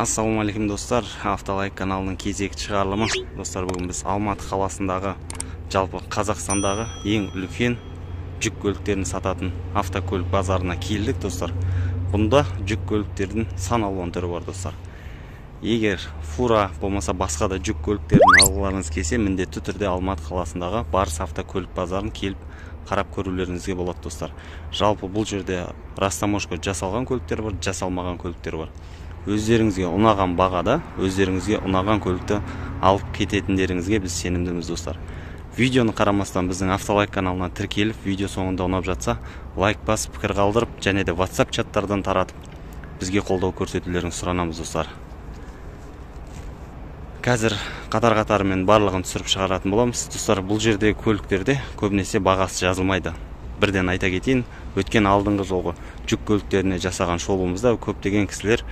Ассалаумалейкум достар, Автолайк каналының кезекті шығарылымы. Достар, бүгін біз Алматы қаласындағы, жалпы Қазақстандағы ең үлкен жүк көліктерін сататын автокөлік базарына келдік достар. Бұнда жүк көліктердің сан алуан түрі бар достар. Егер фура болмаса басқа да жүк көліктерін алғыларыңыз келсе, міндетті түрде Алматы қаласындағы Барыс автокөлік базарын келіп қарап көрулеріңізге болады достар. Жалпы бұл жерде растаможка жасалған көліктер бар, жасалмаған көліктер бар. Өздеріңізге ұнаған бағада, өздеріңізге ұнаған көлікті алып кететіндеріңізге біз сенімдіміз достар. Видеоны қарамастан біздің Автолайк каналына тіркеліп, видео соңында ұнап жатса, лайк басып, пікір қалдырып, және де WhatsApp чаттардан таратып, бізге қолдау көрсетулерін сұранамыз достар. Қазір қатар-қатарымен барлығын түсіріп шығаратын боламыз. Достар, бұл жерде көліктерде көбінесе бағасы жазылмайды. Бірден айта кетейін, өткен алдыңғы жолғы жүк көліктеріне жасаған шолуымызда көптеген кісілер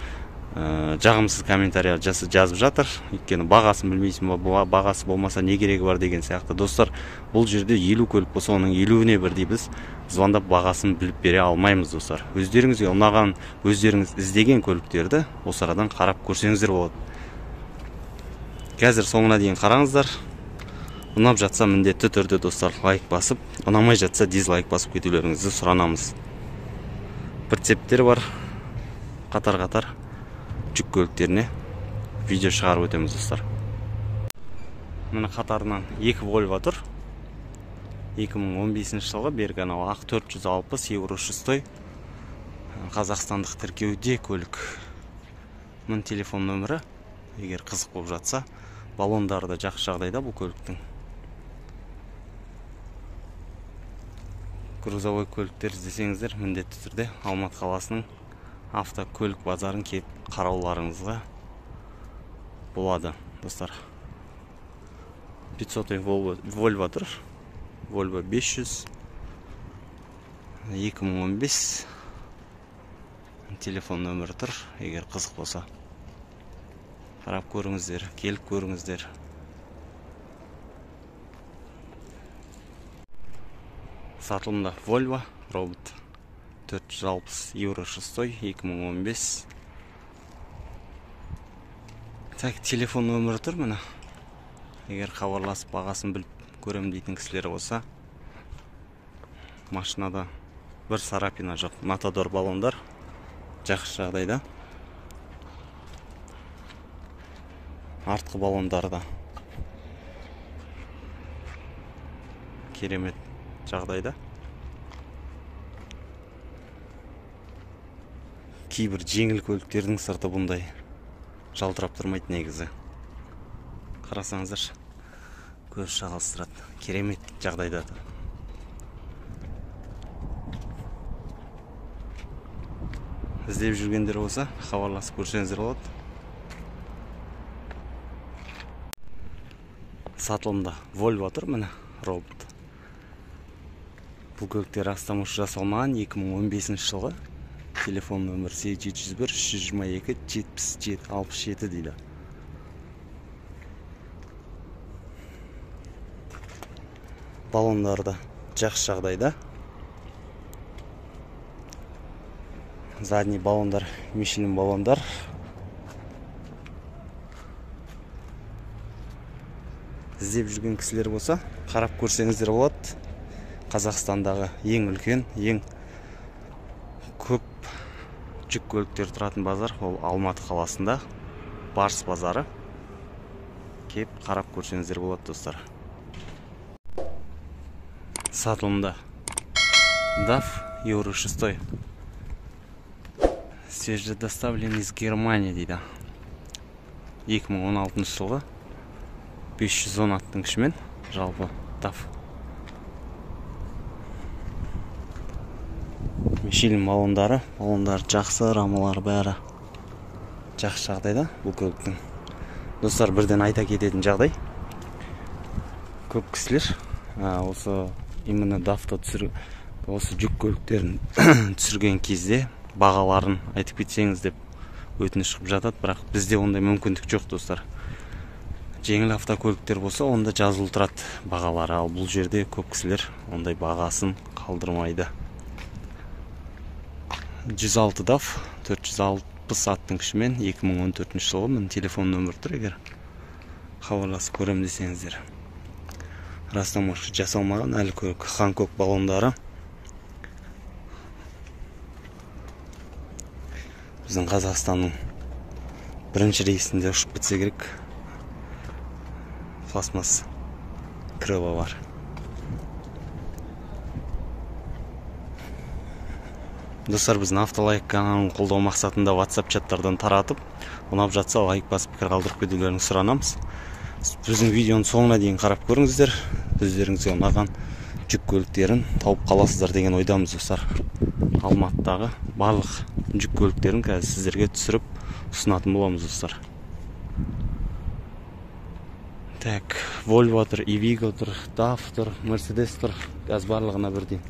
жағымсыз комментария жазып жатыр. Өйткені бағасын білмейсің ба, бағасы болмаса не керегі бар деген сияқты. Достар, бұл жерде 50 көлік болса, оның 50-не бірдей біз звондап бағасын біліп бере алмаймыз достар. Өздеріңізге ұнаған, өздеріңіз іздеген көліктерді осы арадан қарап көрсеңіздер болады. Қазір соңына дейін қараңыздар. Ұнап жатса міндетті түрде достар лайк басып, ұнамай жатса дизлайк басып кетулеріңізді сұранамыз. Прицептер бар, қатар-қатар жүк көліктеріне видео шығарып өтеміз достар. Мына қатарынан 2 Volvo тұр. 2015 жылғы бергі анау ақ 460 Euro 6 қазақстандық тіркеуде көлік. Мұның телефон нөмірі, егер қызық болып жатса, балондары да жақсы жағдайда бұл көліктің. Грузовой көліктер іздесеңіздер, міндетті түрде Алматы қаласының автокөлік базарын келіп қарауларыңызға болады достар. 500 Volvo тұр. Volvo 500 2015 телефон нөмірі тұр. Егер қызық болса, қарап көріңіздер, келіп көріңіздер. Сатылымда Volvo робот 460 Euro 6 2015. Так, телефон нөмірі тұр міне. Егер хабарласып бағасын біліп көрем дейтін кісілер болса, машинада бір сарапина жоқ. Матадор баллондар жақсы жағдайда. Артқы баллондарда керемет жағдайда. Кейбір жеңіл көліктердің сырты бұндай жалтырап тұрмайды негізі. Қарасаңыздар, көз шағылыстырады. Керемет жағдайда. Іздеп жүргендер болса, хабарласып көрсеңіздер болады. Сатылымда Volvo тұр міне, робот. Бұл көліктер растаможка жасалмаған 2015 жылғы. Телефон нөмір 701 322 77 67 дейді. Баллондары да жақсы жағдайда. Задний баллондар, Michelin баллондар. Іздеп жүрген кісілер болса, қарап көрсеңіздер болады. Қазақстандағы ең үлкен, ең көп жүк көліктер тұратын базар, ол Алматы қаласында Барыс базары. Кеп қарап көрсеңіздер болады достар. Сатылымда DAF Euro 6 свежедоставлен из Германии дейді. 2016 жылғы 510 аттың күшімен, жалпы DAF. Michelin баллондары жақсы, рамалары бәрі жақсы жағдайда бұл көліктің. Достар, бірден айта кететін жағдай. Көп кісілер осы именно DAF-та осы жүк көліктерін түсірген кезде бағаларын айтып кетсеңіз деп өтініш шығып жатады, бірақ бізде ондай мүмкіндік жоқ достар. Жеңіл автокөліктер болса, онда жазылып тұрады бағалары, ал бұл жерде көп кісілер ондай бағасын қалдырмайды. 106 DAF 406 60 аттың күшімен 2014 жылғы міне телефон нөмірі тұр, егер хабарласып көрем десеңіздер. Растамашы жасалмаған әлі көлік Ханкок баллондары. Біздің Қазақстанның бірінші рейсінде ұшып бітсе керек. Пластмасс крыло бар. Достар, біздің автолайк каналын қолдау мақсатында WhatsApp чаттардан таратып, ұнап жатса лайк басып пікір қалдырып кетулеріңізді сұранамыз. Біздің видеоның соңына дейін қарап көріңіздер. Өздеріңізге ұнаған жүк көліктерін тауып қаласыздар деген ойдамыз, достар. Алматыдағы барлық жүк көліктерін қазір сіздерге түсіріп ұсынатын боламыз, достар. Так, Volvo тұр, Evigo тұр, DAF тұр, Mercedes тұр. Қазір барлығына бірден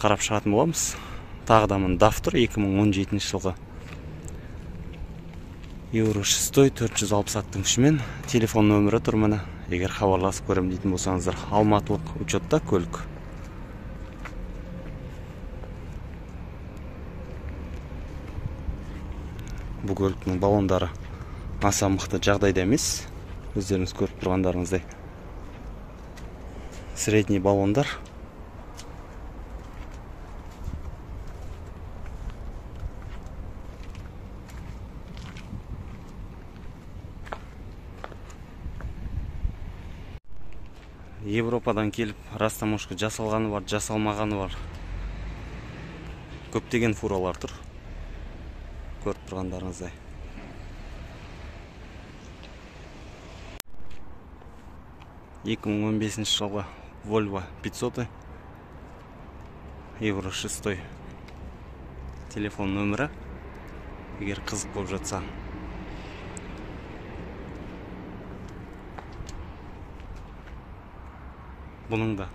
қарап шығатын боламыз. Тағы да мына DAF тұр, 2017 жылғы. Euro 6 460 аттың күшімен телефон нөмірі тұр міне. Егер хабарласып көрем дейтін болсаңыздар, алматылық учетта көлік. Бұл көліктің баллондары аса мықты жағдайда емес. Өздеріңіз көріп тұрғандарыңыздай. Средний баллондар. Европадан келіп, растамошқа жасалғаны бар, жасалмағаны бар. Көптеген фуралар тұр. Көріп тұрғандарыңыздай. Екі мың 15 жылғы Volvo 500 Euro 6 телефон нөмірі. Егер қызық болып жатса. Бұның да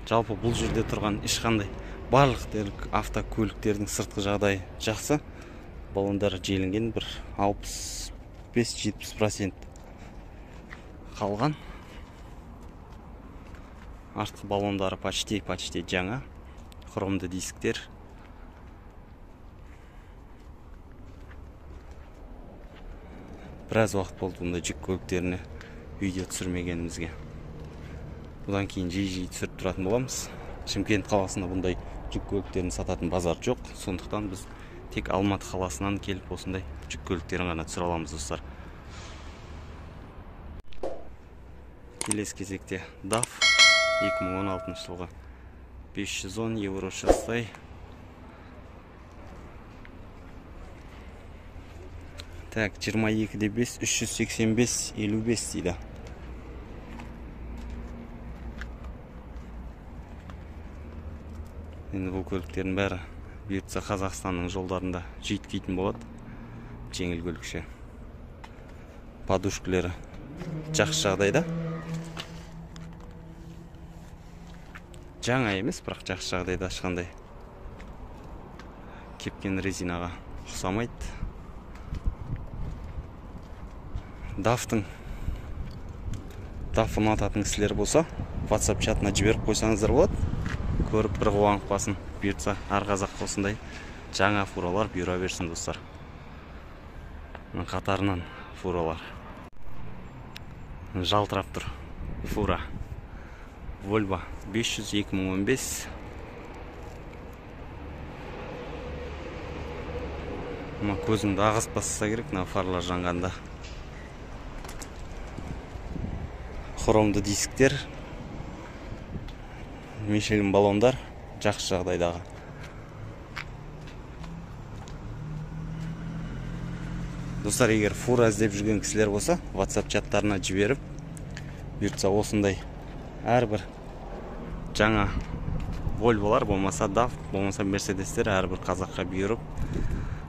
жалпы бұл жерде тұрған ешқандай барлық дерлік автокөліктердің сыртқы жағдайы жақсы. Баллондары желінген бір 65-70% қалған. Артқы баллондары почти жаңа. Хромды дисктер. Біраз уақыт болды бұндай жүк көліктеріне видео түсірмегенімізге. Бұдан кейін жиі түсіріп тұратын боламыз. Шымкент қаласында бұндай жүк көліктерін сататын базар жоқ. Сондықтан біз тек Алматы қаласынан келіп осындай жүк көліктерін ғана түсіре аламыз, достар. Келесі кезекте DAF 2016 жылғы 510 Euro 6. Так, 22-5, 385, 55 дейді. Енді бұл көліктердің бәрі бұйыртса Қазақстанның жолдарында житкейтін болады. Жеңіл көлікше. Подушкілері жақсы жағдайда. Жаңа емес, бірақ жақсы жағдайда ешқандай кепкен резинаға ұқсамайды. DAF-ын ұнататын кісілер болса, WhatsApp чатына жіберіп қойсаңыздар болады. Көріп бір қуанып басын, бұйыртса ар қазақ осындай жаңа фуралар бұйыра берсін, достар. Қатарынан фуралар. Жалтырап тұр фура. Volvo 500 2015. Көзіңді ағыз басса керек, фарлар жанғанда. Хромды дисктер. Мишелин баллондар жақсы жағдайдағы. Достар, егер фура іздеп жүрген кісілер болса, WhatsApp чаттарына жіберіп, бұйыртса осындай әрбір жаңа Volvo'лар болмаса DAF, болмаса Mercedes'тер әрбір қазаққа бұйырып,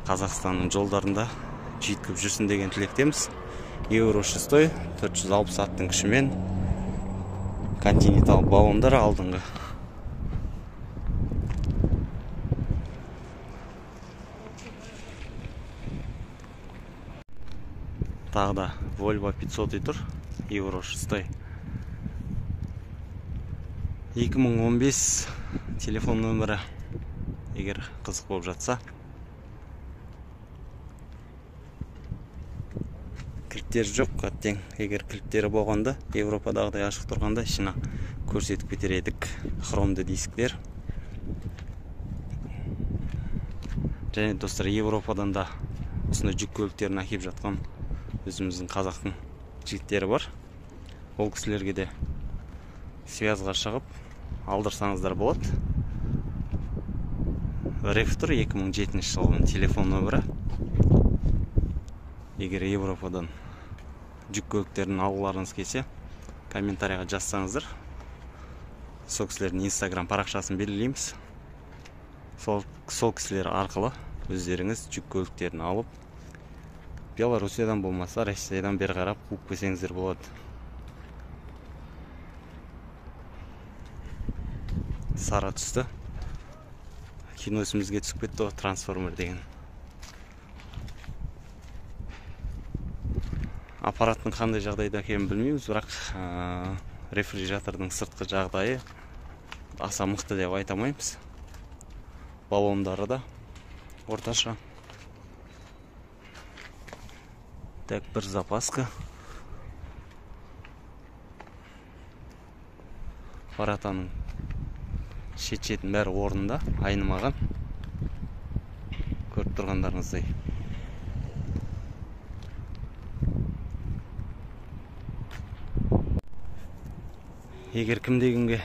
Қазақстанның жолдарында жеткіп жүрсін деген тілектеміз. Euro 6 460 аттың күшімен континентал баллондар алдыңғы. Тағы да Volvo 500 тұр, Euro 6. 2015 телефон нөмірі, егер қызық болып жатса. кілттері жоқ. Әттең егер кілттері болғанда Европадағыдай ашық тұрғанда ішіне көрсетіп кетер едік. Хромды дисктер. Және достар, Европадан да осындай жүк көліктерін әкеп жатқан өзіміздің қазақтың жігіттері бар. Ол кісілерге де связға шығып алдырсаңыздар болады. Рефтор 2007 жылғы телефон нөмірі. Егер Европадан жүк көліктерін алуларыңыз келсе, комментарияға жазсаңыздар, сол кісілердің инстаграм парақшасын белгілейміз. Сол кісілер арқылы өздеріңіз жүк көліктерін алып, Беларусиядан болмаса Россиядан бері қарап қуып келсеңіздер болады. Сара түсті. Кино есімізге түсіп кетті, трансформер деген. Аппараттың қандай жағдайда екенін білмейміз, бірақ рефрижератордың сыртқы жағдайы аса мықты деп айта алмаймыз. Баллондары да орташа. Так, бір запаска. Аппаратаның шет-шетін бәрі орнында, айнымаған. Көріп тұрғандарыңыздай. Егер кімде-кімге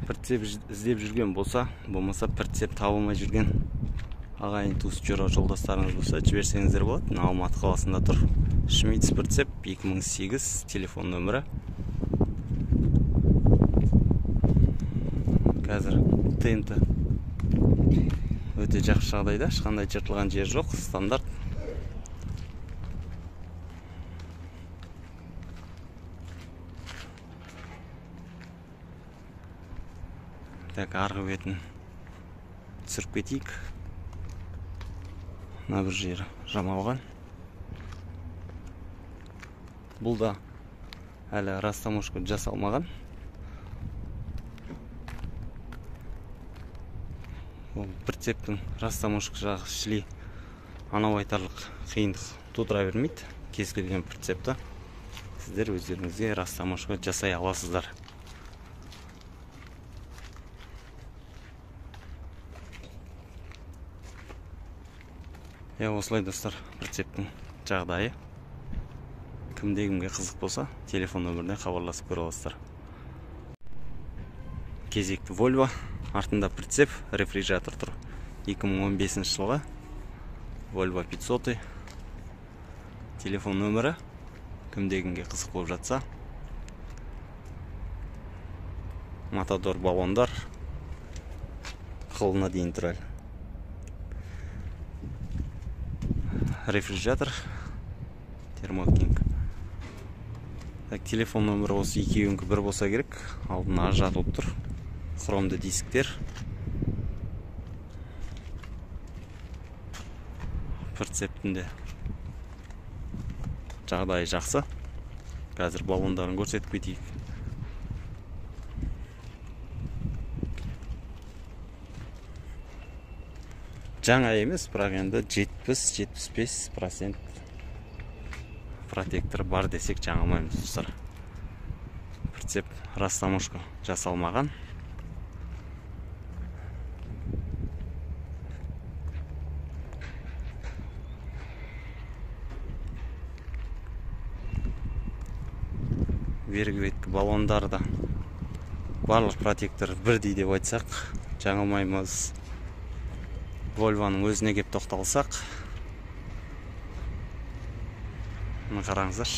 прицеп іздеп жүрген болса, болмаса прицеп табылмай жүрген ағайын туыс жолдастарыңыз болса, жіберсеңіздер болады. Алматы қаласында тұр. Шмидц прицеп 2008 телефон нөмірі. Қазір ТНТ өте жақсы жағдайда, ешқандай жыртылған жер жоқ, стандарт. Так, арғы бетін түсіріп кетейік. Мына бір жері жамалған. Бұл да әлі растаможка жасалмаған. Прицептің растаможка жағы шли анау айтарлық қиындық тудыра бермейді. Кез келген прицепті сіздер өздеріңізге растаможка жасай аласыздар. Осылай достар, прицептің жағдайы. Кімде-кімге қызық болса, телефон нөміріне хабарласып көре аласыздар. Кезекті Volvo, артында прицеп, рефрижератор тұр. 2015 жылғы Volvo 500. Телефон нөмірі, кімде-кімге қызық болып жатса. Матадор баллондар қылына дейін тұрады. Рефрижератор, термокинг. Телефон нөмірі осы екеуінікі бір болса керек. Алдына ажыратылып тұр. Хромды дисктер. Прицептінде жағдайы жақсы. Қазір баллондарын көрсетіп кетейік. Жаңа емес, бірақ енді 70-75% протектор бар десек жаңылмаймыз достар. Прицеп растаможка жасалмаған. Бергі беткі баллондары да барлық протектор бірдей деп айтсақ жаңылмаймыз. Volvo'ның өзіне кеп тоқталсақ, мұны қараңыздар.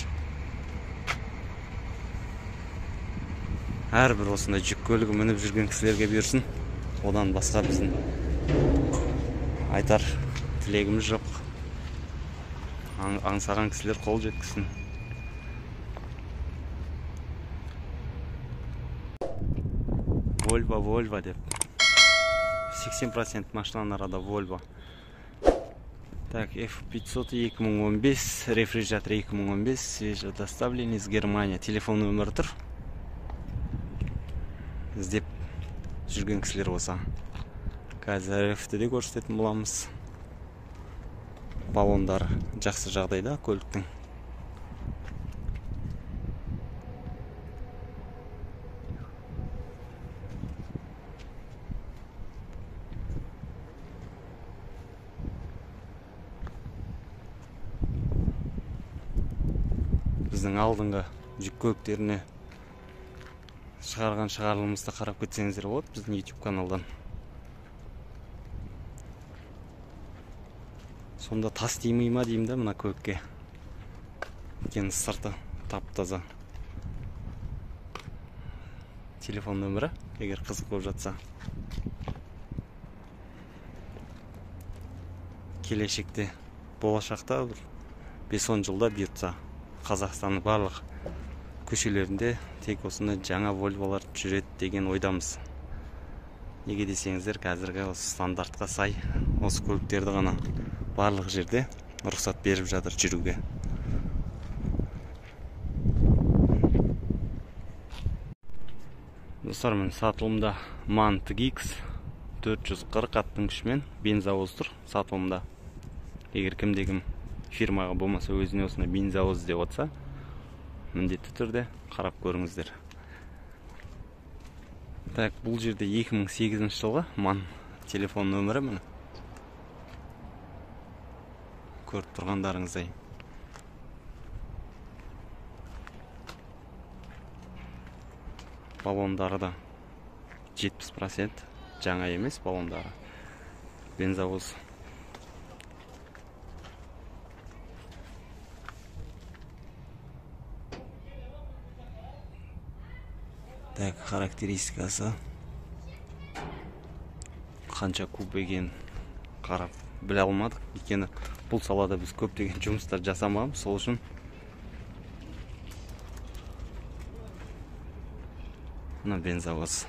Әрбір осындай жүк көлігі мініп жүрген кісілерге берсін. Одан басқа біздің айтар тілегіміз жоқ. Аңсаған кісілер қол жеткізсін. Volvo деп. 80% машиналарда Volvo. Так, F500 2015, рефрижератор 2015, свежее доставление из Германии. Телефон нөмірі тұр. Іздеп жүрген кісілер болса. Қазір F-ті де көрсететін боламыз. Баллондары жақсы жағдайда көліктің. біздің алдыңғы жүк көліктеріне шығарған шығарылымызды қарап кетсеңіздер болады біздің YouTube каналдан. Сонда тас тимей ма деймін да мына көлікке. Екен сырты тап-таза. Телефон нөмірі, егер қызық болып жатса. Келешекте, болашақта 5-10 жылда бұйыртса Қазақстанның барлық көшелерінде тек осындай жаңа Volvo'лар жүреді деген ойдамыз. Неге десеңіздер, қазіргі осы стандартқа сай осы көліктерді ғана барлық жерде рұқсат беріп жатыр жүруге. Достар, мен сатылымда MAN TGX 440 аттың күшімен бензовоз тұр сатылымда. Егер кімде-кім фирмаға болмаса өзіне осындай бензовоз деп отса, міндетті түрде қарап көріңіздер. Так, бұл жерде 2008 жылғы MAN телефон нөмірі міне. Көріп тұрғандарыңыздай. Балондары да 70% жаңа емес балондары. Бензовоз. Так, характеристикасы қанша куб екенін қарап біле алмадық. Өйткені бұл салада біз көптеген жұмыстар жасамағанбыз, сол үшін мына бензовоз.